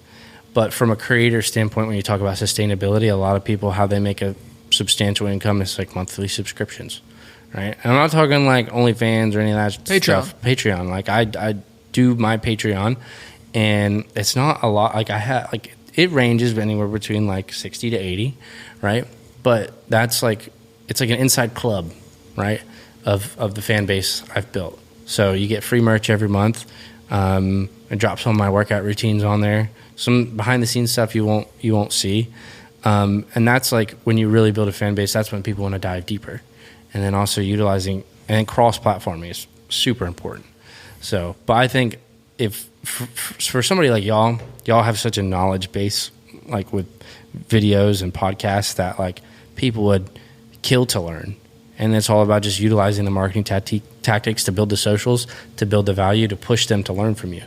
But from a creator standpoint, when you talk about sustainability, a lot of people, how they make a substantial income is like monthly subscriptions, right? And I'm not talking like OnlyFans or any of that stuff. Patreon. Like I do my Patreon, and it's not a lot. Like I have, like it ranges anywhere between like 60 to 80, right? But that's like, it's like an inside club, right? Of the fan base I've built. So you get free merch every month. I drop some of my workout routines on there. Some behind the scenes stuff you won't see. And that's like when you really build a fan base, that's when people want to dive deeper. And then also utilizing and cross-platforming is super important. So, but I think if for somebody like y'all have such a knowledge base, like with videos and podcasts, that like people would kill to learn. And it's all about just utilizing the marketing tactics to build the socials, to build the value, to push them to learn from you.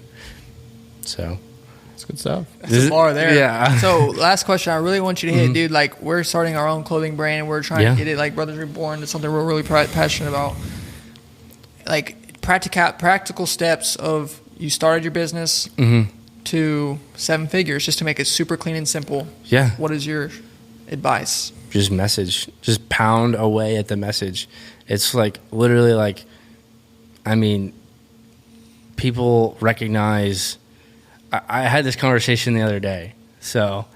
So that's good stuff. That's a bar there. Yeah. So last question I really want you to hit, dude. Like, we're starting our own clothing brand. We're trying to get it like Brothers Reborn. It's something we're really passionate about. Like practical steps of you started your business to 7 figures, just to make it super clean and simple. Yeah. What is your advice? Just pound away at the message. It's like literally like, I mean, people recognize. I had this conversation the other day, so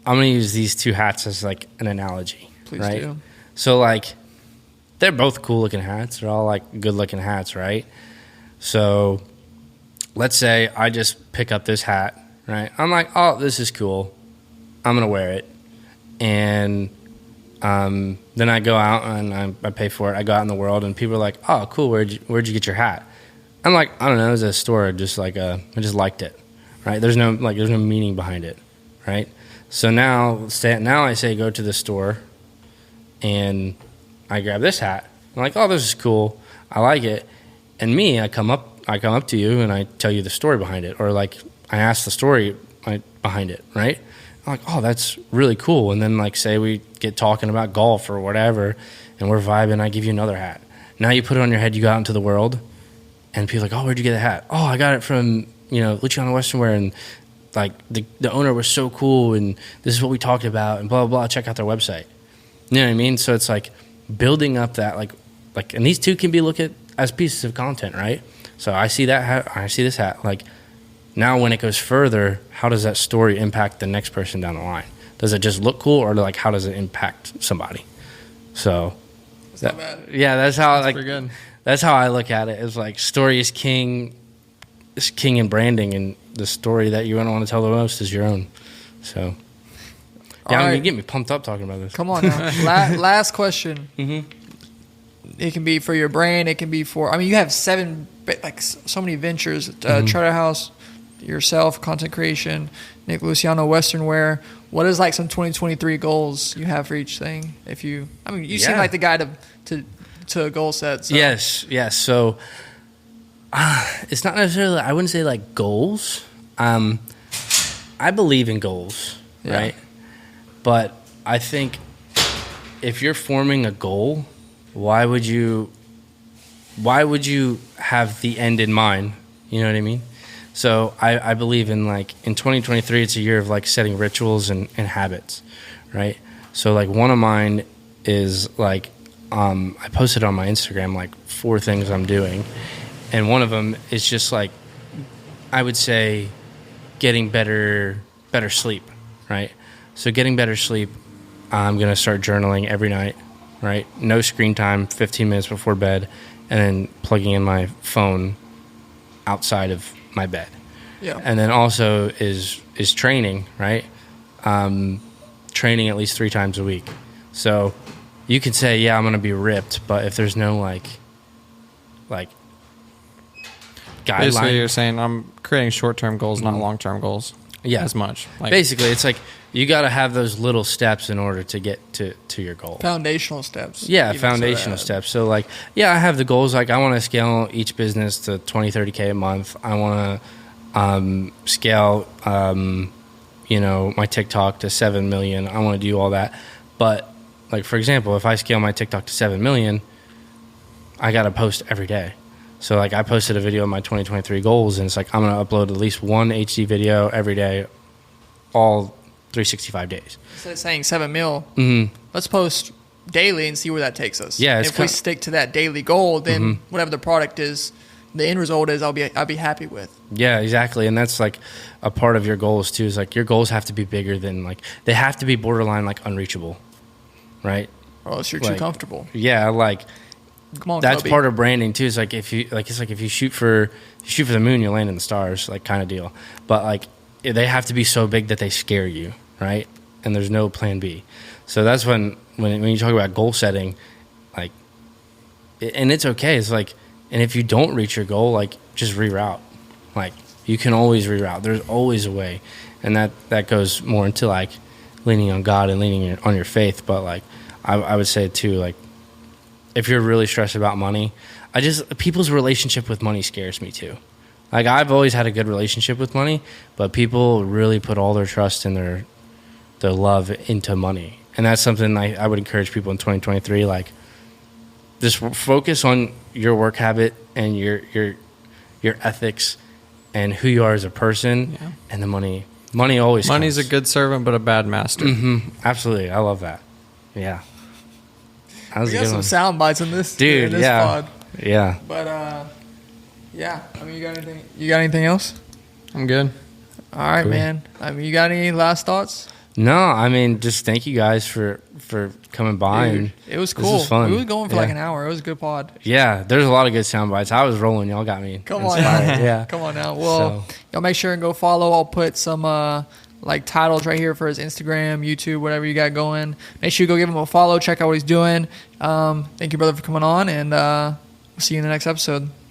I'm going to use these 2 hats as like an analogy. Please right? do. So like, they're both cool looking hats. They're all like good looking hats, right? So let's say I just pick up this hat, right? I'm like, oh, this is cool. I'm going to wear it. And then I go out and I pay for it. I go out in the world and people are like, oh, cool. Where'd you get your hat? I'm like, I don't know. It was a store. Just like I just liked it, right? There's no meaning behind it, right? So now I say go to the store and I grab this hat. I'm like, oh, this is cool. I like it. And I come up to you and I tell you the story behind it, or like I ask the story behind it, right? I'm like, oh, that's really cool. And then like say we get talking about golf or whatever and we're vibing, I give you another hat. Now you put it on your head, you go out into the world and people are like, oh, where'd you get the hat? Oh, I got it from, Luciano Western Wear, and like the owner was so cool and this is what we talked about and blah, blah, blah. Check out their website. You know what I mean? So it's like building up that like, and these 2 can be looked at as pieces of content, right? So I see that hat, I see this hat, like, now, when it goes further, how does that story impact the next person down the line? Does it just look cool, or like how does it impact somebody? So, that's how that's how I look at it. It's like story is king. It's king in branding, and the story that you want to tell the most is your own. So, yeah, you get me pumped up talking about this. Come on now. Last question. It can be for your brand. It can be for. I mean, you have 7 like so many ventures. Chatterhouse. Yourself, content creation, Nick Luciano, Western Wear. What is like some 2023 goals you have for each thing? You seem like the guy to a goal set. So. Yes. So it's not necessarily, I wouldn't say like goals. I believe in goals, right? But I think if you're forming a goal, why would you have the end in mind? You know what I mean? So I believe in like in 2023, it's a year of like setting rituals and habits, right? So like one of mine is like I posted on my Instagram like 4 things I'm doing, and one of them is just like I would say getting better sleep, right? So getting better sleep, I'm gonna start journaling every night, right? No screen time, 15 minutes before bed, and then plugging in my phone outside of my bed. Yeah. And then also is training, right? Training at least 3 times a week. So you could say, yeah, I'm going to be ripped, but if there's no like guideline. Basically, you're saying I'm creating short-term goals, not long-term goals. Yeah. As much. Like, basically, it's like you got to have those little steps in order to get to your goal. Foundational steps. Yeah, foundational steps. So like, yeah, I have the goals. Like I want to scale each business to 20, 30K a month. I want to scale, my TikTok to 7 million. I want to do all that. But like, for example, if I scale my TikTok to 7 million, I got to post every day. So like I posted a video of my 2023 goals, and it's like I'm going to upload at least 1 HD video every day all 365 days. Instead of saying 7 mil, let's post daily and see where that takes us. Yeah, if we stick to that daily goal, then whatever the product is, the end result is, I'll be happy with. Yeah, exactly. And that's like a part of your goals too, is like your goals have to be bigger than like, they have to be borderline like unreachable, right? Or else you're too comfortable. Yeah, like come on, that's Kobe. part of branding too. It's like if you shoot for the moon, you land in the stars, like kind of deal. But like they have to be so big that they scare you, right? And there's no plan B. So that's when you talk about goal setting, like, and it's okay. It's like, and if you don't reach your goal, like just reroute. Like you can always reroute. There's always a way, and that goes more into like leaning on God and leaning on your faith. But like I would say too, like if you're really stressed about money, people's relationship with money scares me too. Like I've always had a good relationship with money, but people really put all their trust and their love into money, and that's something I would encourage people in 2023. Like just focus on your work habit and your ethics and who you are as a person, and the money always money's comes. A good servant but a bad master. Absolutely, I love that. Yeah, that was we got some sound bites in this, dude. In this pod. Yeah. But yeah. I mean, you got anything else? I'm good. All right, cool. Man. I mean, you got any last thoughts? No, I mean, just thank you guys for coming by. Dude, and it was cool. This was fun. We were going for like an hour. It was a good pod. Yeah, there's a lot of good sound bites. I was rolling. Y'all got me Come on now. Yeah. Come on now. Well, y'all make sure and go follow. I'll put some like titles right here for his Instagram, YouTube, whatever you got going. Make sure you go give him a follow. Check out what he's doing. Thank you, brother, for coming on, and we'll see you in the next episode.